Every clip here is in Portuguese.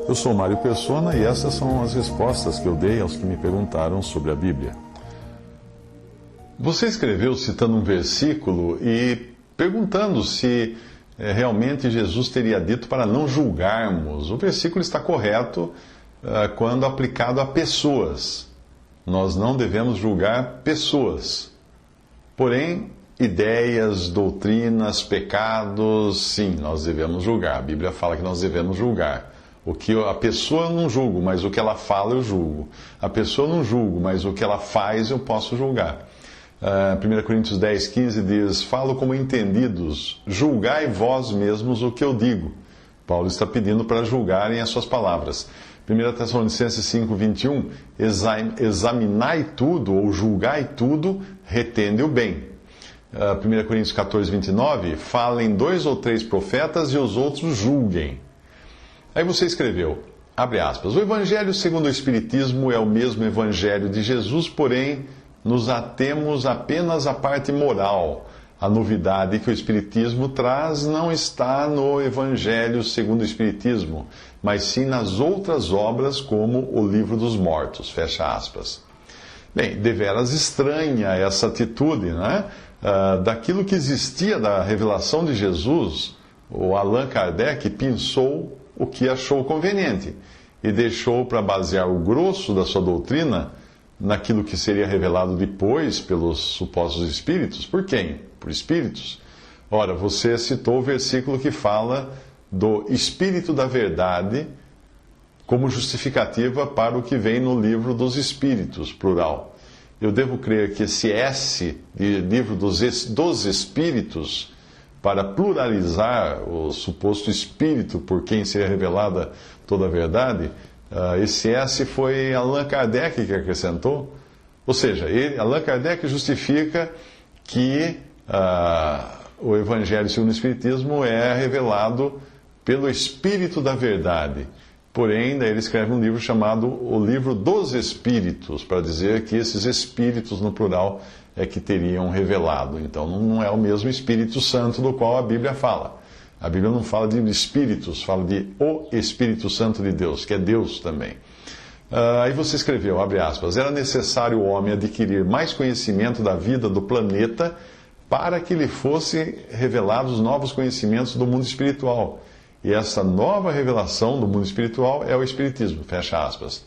Eu sou Mário Persona e essas são as respostas que eu dei aos que me perguntaram sobre a Bíblia. Você escreveu citando um versículo e perguntando se realmente Jesus teria dito para não julgarmos. O versículo está correto quando aplicado a pessoas. Nós não devemos julgar pessoas. Porém, ideias, doutrinas, pecados, sim, nós devemos julgar. A Bíblia fala que nós devemos julgar. O que a pessoa eu não julgo, mas o que ela fala eu julgo. A pessoa eu não julgo, mas o que ela faz eu posso julgar. 1 Coríntios 10, 15 diz: falo como entendidos, julgai vós mesmos o que eu digo. Paulo está pedindo para julgarem as suas palavras. 1 Tessalonicenses 5, 21, examinai tudo ou julgai tudo, retende o bem. 1 Coríntios 14, 29, falem 2 ou 3 profetas e os outros julguem. Aí você escreveu, abre aspas, o Evangelho segundo o Espiritismo é o mesmo Evangelho de Jesus, porém nos atemos apenas à parte moral. A novidade que o Espiritismo traz não está no Evangelho segundo o Espiritismo, mas sim nas outras obras como o Livro dos Mortos, fecha aspas. Bem, deveras estranha essa atitude, né? Daquilo que existia da revelação de Jesus, o Allan Kardec pensou o que achou conveniente e deixou para basear o grosso da sua doutrina naquilo que seria revelado depois pelos supostos espíritos. Por quem? Por espíritos. Ora, você citou o versículo que fala do Espírito da Verdade como justificativa para o que vem no livro dos Espíritos, plural. Eu devo crer que esse S de livro dos Espíritos, para pluralizar o suposto Espírito por quem seria revelada toda a verdade, esse S foi Allan Kardec que acrescentou. Ou seja, Allan Kardec justifica que o Evangelho segundo o Espiritismo é revelado pelo Espírito da Verdade. Porém, daí ele escreve um livro chamado O Livro dos Espíritos, para dizer que esses Espíritos, no plural, é que teriam revelado. Então, não é o mesmo Espírito Santo do qual a Bíblia fala. A Bíblia não fala de espíritos, fala de o Espírito Santo de Deus, que é Deus também. Aí você escreveu, abre aspas, era necessário o homem adquirir mais conhecimento da vida do planeta para que lhe fossem revelados novos conhecimentos do mundo espiritual. E essa nova revelação do mundo espiritual é o Espiritismo, fecha aspas.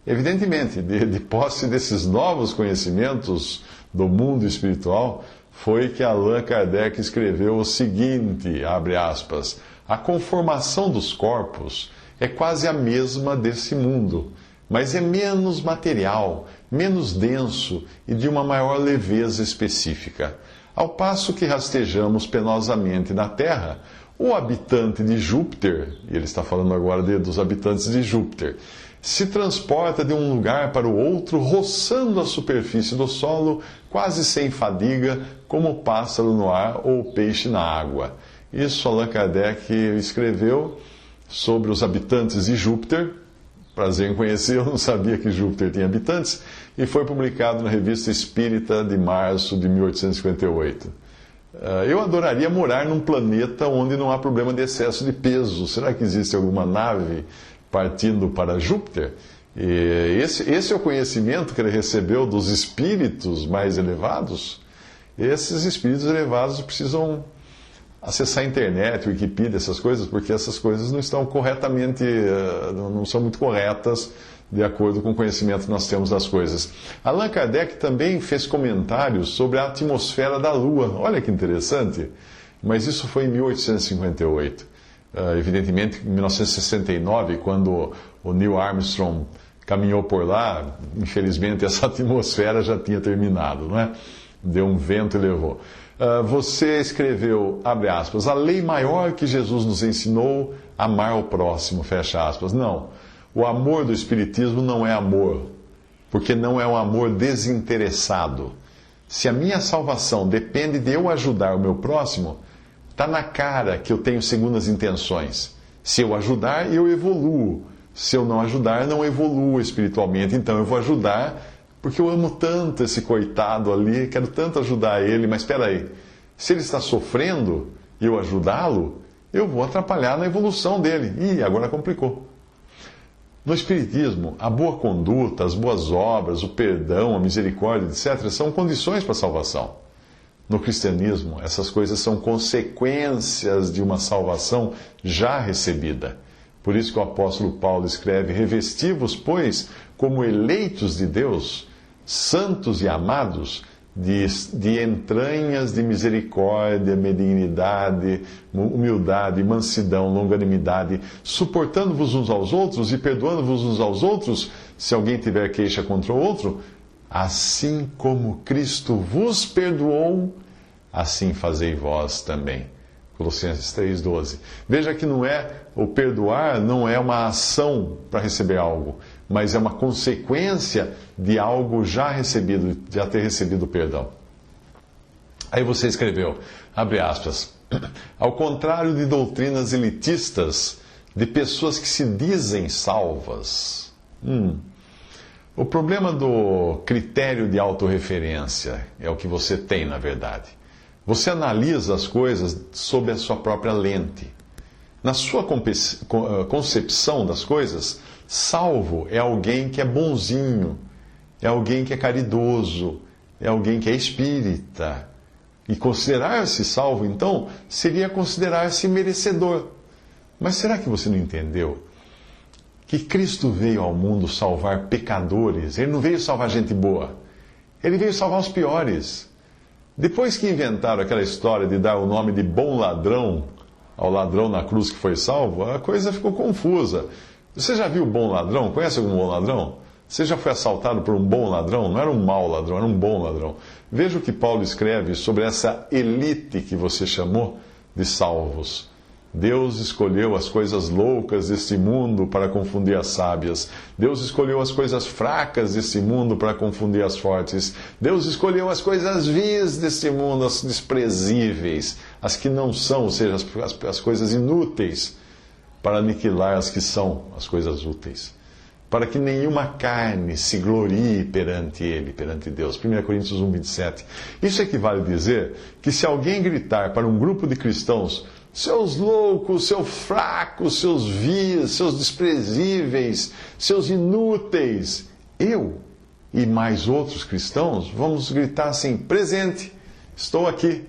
Evidentemente, de posse desses novos conhecimentos do mundo espiritual, foi que Allan Kardec escreveu o seguinte, abre aspas, a conformação dos corpos é quase a mesma desse mundo, mas é menos material, menos denso e de uma maior leveza específica. Ao passo que rastejamos penosamente na Terra, o habitante de Júpiter, e ele está falando agora dos habitantes de Júpiter, se transporta de um lugar para o outro, roçando a superfície do solo, quase sem fadiga, como o pássaro no ar ou o peixe na água. Isso Allan Kardec escreveu sobre os habitantes de Júpiter. Prazer em conhecer, eu não sabia que Júpiter tinha habitantes, e foi publicado na Revista Espírita de março de 1858. Eu adoraria morar num planeta onde não há problema de excesso de peso. Será que existe alguma nave partindo para Júpiter? E esse é o conhecimento que ele recebeu dos espíritos mais elevados? Esses espíritos elevados precisam acessar a internet, Wikipedia, essas coisas, porque essas coisas não estão corretamente, não são muito corretas de acordo com o conhecimento que nós temos das coisas. Allan Kardec também fez comentários sobre a atmosfera da Lua. Olha que interessante. Mas isso foi em 1858. Evidentemente, em 1969, quando o Neil Armstrong caminhou por lá, infelizmente essa atmosfera já tinha terminado, não é? Deu um vento e levou. Você escreveu, abre aspas, a lei maior que Jesus nos ensinou, amar o próximo, fecha aspas. Não. O amor do Espiritismo não é amor, porque não é um amor desinteressado. Se a minha salvação depende de eu ajudar o meu próximo, está na cara que eu tenho segundas intenções. Se eu ajudar, eu evoluo. Se eu não ajudar, não evoluo espiritualmente. Então eu vou ajudar, porque eu amo tanto esse coitado ali, quero tanto ajudar ele, mas espera aí, se ele está sofrendo e eu ajudá-lo, eu vou atrapalhar na evolução dele. Ih, agora complicou. No Espiritismo, a boa conduta, as boas obras, o perdão, a misericórdia, etc., são condições para a salvação. No cristianismo, essas coisas são consequências de uma salvação já recebida. Por isso que o apóstolo Paulo escreve: revesti-vos, pois, como eleitos de Deus, santos e amados, de entranhas de misericórdia, benignidade, humildade, mansidão, longanimidade, suportando-vos uns aos outros e perdoando-vos uns aos outros, se alguém tiver queixa contra o outro, assim como Cristo vos perdoou, assim fazei vós também. Colossenses 3,12. Veja que o perdoar não é uma ação para receber algo, mas é uma consequência de algo já recebido, já ter recebido o perdão. Aí você escreveu, abre aspas, ao contrário de doutrinas elitistas, de pessoas que se dizem salvas. O problema do critério de autorreferência é o que você tem, na verdade. Você analisa as coisas sob a sua própria lente. Na sua concepção das coisas, salvo é alguém que é bonzinho, é alguém que é caridoso, é alguém que é espírita. E considerar-se salvo, então, seria considerar-se merecedor. Mas será que você não entendeu que Cristo veio ao mundo salvar pecadores? Ele não veio salvar gente boa. Ele veio salvar os piores. Depois que inventaram aquela história de dar o nome de bom ladrão ao ladrão na cruz que foi salvo, a coisa ficou confusa. Você já viu o bom ladrão? Conhece algum bom ladrão? Você já foi assaltado por um bom ladrão? Não era um mau ladrão, era um bom ladrão. Veja o que Paulo escreve sobre essa elite que você chamou de salvos. Deus escolheu as coisas loucas deste mundo para confundir as sábias. Deus escolheu as coisas fracas deste mundo para confundir as fortes. Deus escolheu as coisas vis deste mundo, as desprezíveis, as que não são, ou seja, as coisas inúteis, para aniquilar as que são as coisas úteis. Para que nenhuma carne se glorie perante Ele, perante Deus. 1 Coríntios 1, 27. Isso equivale a dizer que se alguém gritar para um grupo de cristãos: seus loucos, seus fracos, seus vis, seus desprezíveis, seus inúteis, eu e mais outros cristãos vamos gritar assim: presente, estou aqui.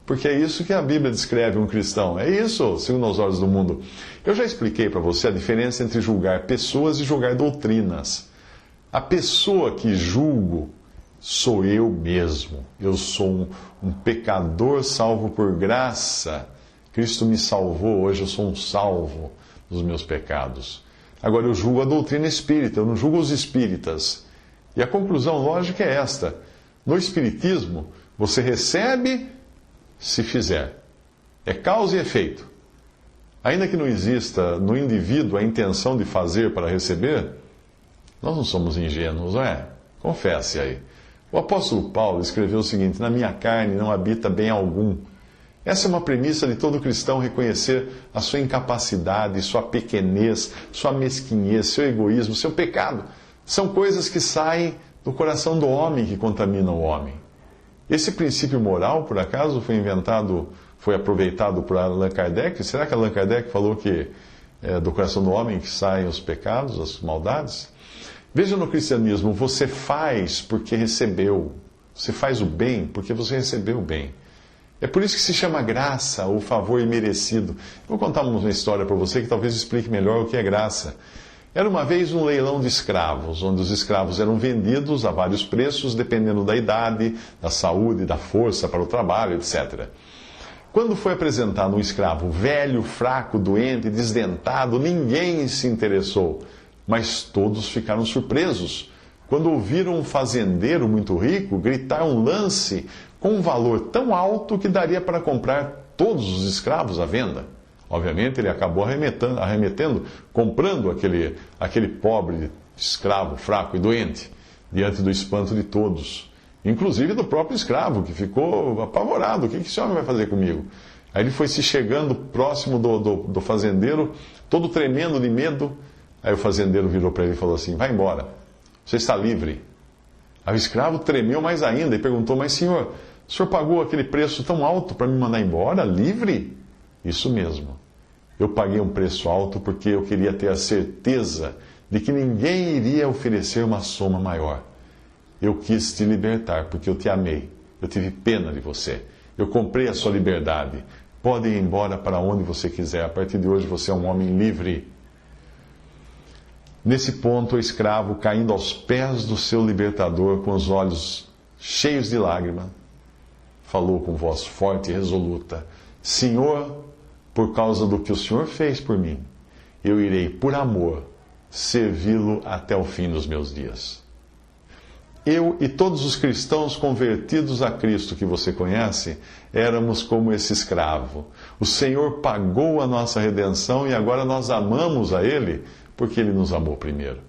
Porque é isso que a Bíblia descreve um cristão. É isso, segundo os olhos do mundo. Eu já expliquei para você a diferença entre julgar pessoas e julgar doutrinas. A pessoa que julgo sou eu mesmo. Eu sou um pecador salvo por graça. Cristo me salvou, hoje eu sou um salvo dos meus pecados. Agora eu julgo a doutrina espírita, eu não julgo os espíritas. E a conclusão lógica é esta: no espiritismo, você recebe se fizer. É causa e efeito. Ainda que não exista no indivíduo a intenção de fazer para receber, nós não somos ingênuos, não é? Confesse aí. O apóstolo Paulo escreveu o seguinte: na minha carne não habita bem algum. Essa é uma premissa de todo cristão, reconhecer a sua incapacidade, sua pequenez, sua mesquinhez, seu egoísmo, seu pecado. São coisas que saem do coração do homem que contaminam o homem. Esse princípio moral, por acaso, foi aproveitado por Allan Kardec? Será que Allan Kardec falou que é do coração do homem que saem os pecados, as maldades? Veja no cristianismo, você faz porque recebeu. Você faz o bem porque você recebeu o bem. É por isso que se chama graça, ou favor imerecido. Vou contar uma história para você que talvez explique melhor o que é graça. Era uma vez um leilão de escravos, onde os escravos eram vendidos a vários preços, dependendo da idade, da saúde, da força para o trabalho, etc. Quando foi apresentado um escravo velho, fraco, doente, desdentado, ninguém se interessou, mas todos ficaram surpresos quando ouviram um fazendeiro muito rico gritar um lance com um valor tão alto que daria para comprar todos os escravos à venda. Obviamente, ele acabou arremetendo, comprando aquele pobre escravo, fraco e doente, diante do espanto de todos, inclusive do próprio escravo, que ficou apavorado. O que esse homem vai fazer comigo? Aí ele foi se chegando próximo do fazendeiro, todo tremendo de medo. Aí o fazendeiro virou para ele e falou assim: vai embora, você está livre. Aí o escravo tremeu mais ainda e perguntou: mas senhor, o senhor pagou aquele preço tão alto para me mandar embora, livre? Isso mesmo. Eu paguei um preço alto porque eu queria ter a certeza de que ninguém iria oferecer uma soma maior. Eu quis te libertar porque eu te amei. Eu tive pena de você. Eu comprei a sua liberdade. Pode ir embora para onde você quiser. A partir de hoje você é um homem livre. Nesse ponto, o escravo, caindo aos pés do seu libertador, com os olhos cheios de lágrima, falou com voz forte e resoluta: Senhor, por causa do que o Senhor fez por mim, eu irei, por amor, servi-lo até o fim dos meus dias. Eu e todos os cristãos convertidos a Cristo que você conhece, éramos como esse escravo. O Senhor pagou a nossa redenção e agora nós amamos a Ele porque Ele nos amou primeiro.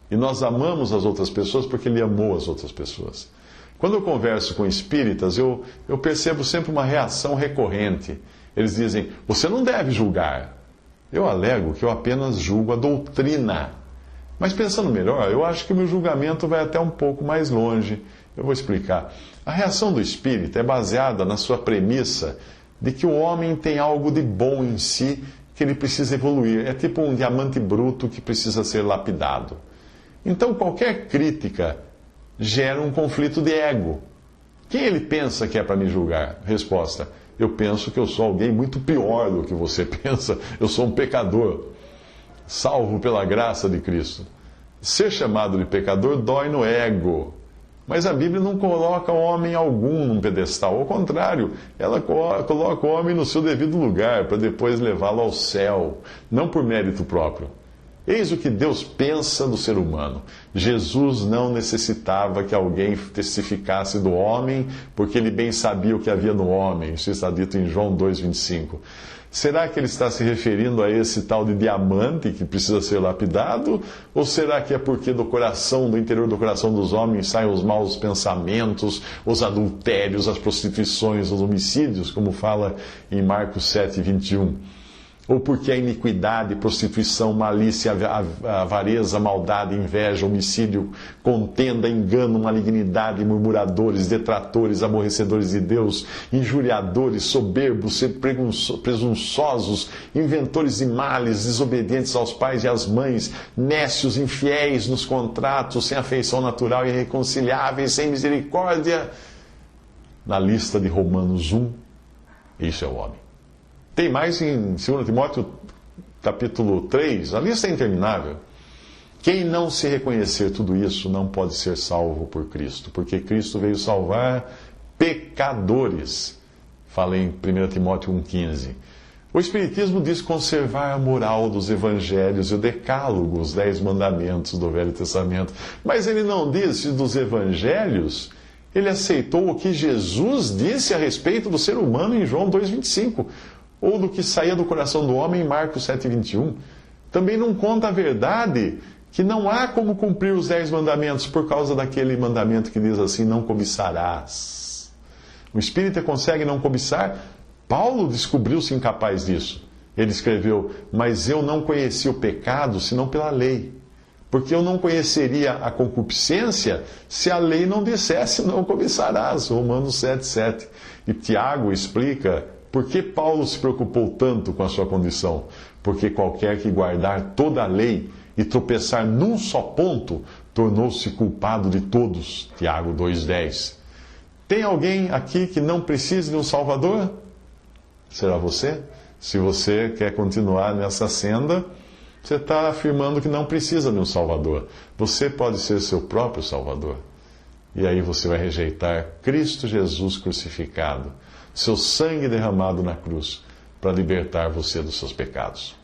E nós amamos as outras pessoas porque Ele amou as outras pessoas. Quando eu converso com espíritas, eu percebo sempre uma reação recorrente. Eles dizem: você não deve julgar. Eu alego que eu apenas julgo a doutrina. Mas pensando melhor, eu acho que o meu julgamento vai até um pouco mais longe. Eu vou explicar. A reação do espírita é baseada na sua premissa de que o homem tem algo de bom em si que ele precisa evoluir. É tipo um diamante bruto que precisa ser lapidado. Então qualquer crítica gera um conflito de ego. Quem ele pensa que é para me julgar? Resposta: eu penso que eu sou alguém muito pior do que você pensa. Eu sou um pecador, salvo pela graça de Cristo. Ser chamado de pecador dói no ego. Mas a Bíblia não coloca homem algum num pedestal. Ao contrário, ela coloca o homem no seu devido lugar, para depois levá-lo ao céu, não por mérito próprio. Eis o que Deus pensa do ser humano. Jesus não necessitava que alguém testificasse do homem, porque ele bem sabia o que havia no homem. Isso está dito em João 2,25. Será que ele está se referindo a esse tal de diamante que precisa ser lapidado? Ou será que é porque do interior do coração dos homens saem os maus pensamentos, os adultérios, as prostituições, os homicídios, como fala em Marcos 7,21? Ou porque a iniquidade, prostituição, malícia, avareza, maldade, inveja, homicídio, contenda, engano, malignidade, murmuradores, detratores, aborrecedores de Deus, injuriadores, soberbos, presunçosos, inventores de males, desobedientes aos pais e às mães, nécios, infiéis nos contratos, sem afeição natural, irreconciliáveis, sem misericórdia. Na lista de Romanos 1, isso é o homem. Tem mais em 2 Timóteo, capítulo 3, a lista é interminável. Quem não se reconhecer tudo isso não pode ser salvo por Cristo, porque Cristo veio salvar pecadores. Fala em 1 Timóteo 1,15. O Espiritismo diz conservar a moral dos evangelhos e o decálogo, os 10 mandamentos do Velho Testamento. Mas ele não diz se dos evangelhos ele aceitou o que Jesus disse a respeito do ser humano em João 2,25. Ou do que saía do coração do homem em Marcos 7,21. Também não conta a verdade que não há como cumprir os 10 mandamentos por causa daquele mandamento que diz assim: não cobiçarás. O espírita consegue não cobiçar? Paulo descobriu-se incapaz disso. Ele escreveu: mas eu não conheci o pecado senão pela lei. Porque eu não conheceria a concupiscência se a lei não dissesse não cobiçarás. Romanos 7,7. E Tiago explica por que Paulo se preocupou tanto com a sua condição. Porque qualquer que guardar toda a lei e tropeçar num só ponto, tornou-se culpado de todos. Tiago 2,10. Tem alguém aqui que não precise de um Salvador? Será você? Se você quer continuar nessa senda, você está afirmando que não precisa de um Salvador. Você pode ser seu próprio Salvador. E aí você vai rejeitar Cristo Jesus crucificado, seu sangue derramado na cruz, para libertar você dos seus pecados.